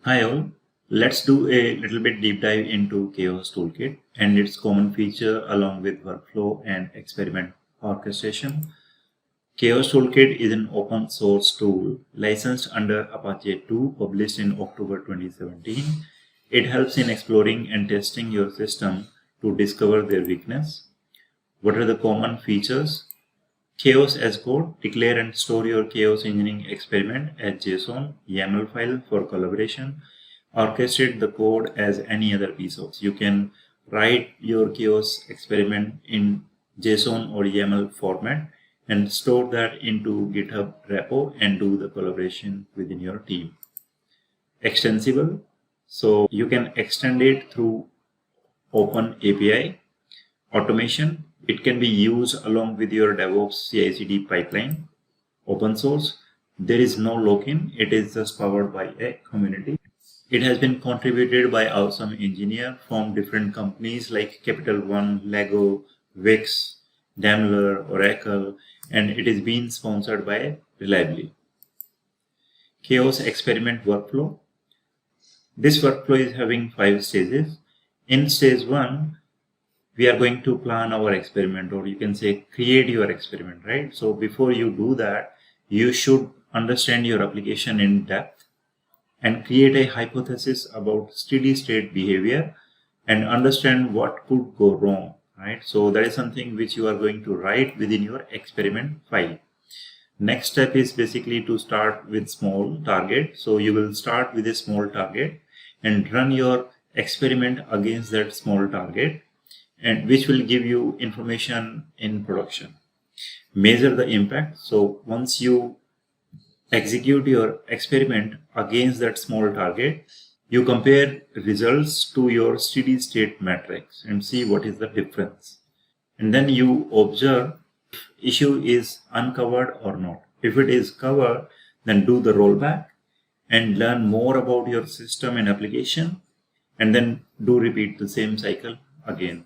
Hi all, let's do a little bit deep dive into Chaos Toolkit and its common feature along with workflow and experiment orchestration. Chaos Toolkit is an open source tool licensed under Apache 2, published in October 2017. It helps in exploring and testing your system to discover their weakness. What are the common features? Chaos as code. Declare and store your chaos engineering experiment as JSON YAML file for collaboration. Orchestrate the code as any other piece of. You can write your chaos experiment in JSON or YAML format and store that into GitHub repo and do the collaboration within your team. Extensible. So you can extend it through Open API. Automation. It can be used along with your DevOps CI/CD pipeline. Open source. There is no lock-in. It is just powered by a community. It has been contributed by awesome engineers from different companies like Capital One, Lego, Wix, Daimler, Oracle, and it is being sponsored by Reliably. Chaos experiment workflow. This workflow is having 5 stages. In stage 1, we are going to plan our experiment, or you can say create your experiment, right? So before you do that, you should understand your application in depth and create a hypothesis about steady state behavior and understand what could go wrong, right? So that is something which you are going to write within your experiment file. Next step is basically to start with small target. So you will start with a small target and run your experiment against that small target, and which will give you information in production. Measure the impact. So once you execute your experiment against that small target, you compare results to your steady state matrix and see what is the difference. And then you observe if issue is uncovered or not. If it is covered, then do the rollback and learn more about your system and application, and then do repeat the same cycle again.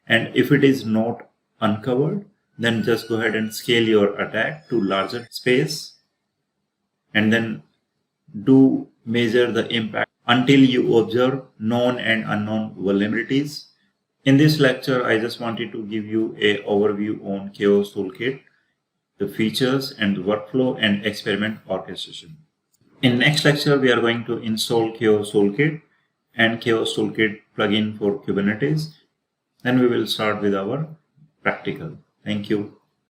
And if it is not uncovered, then just go ahead and scale your attack to larger space and then do measure the impact until you observe known and unknown vulnerabilities. In this lecture, I just wanted to give you an overview on Chaos Toolkit, the features and the workflow and experiment orchestration. In next lecture, we are going to install Chaos Toolkit and Chaos Toolkit plugin for Kubernetes. Then we will start with our practical. Thank you.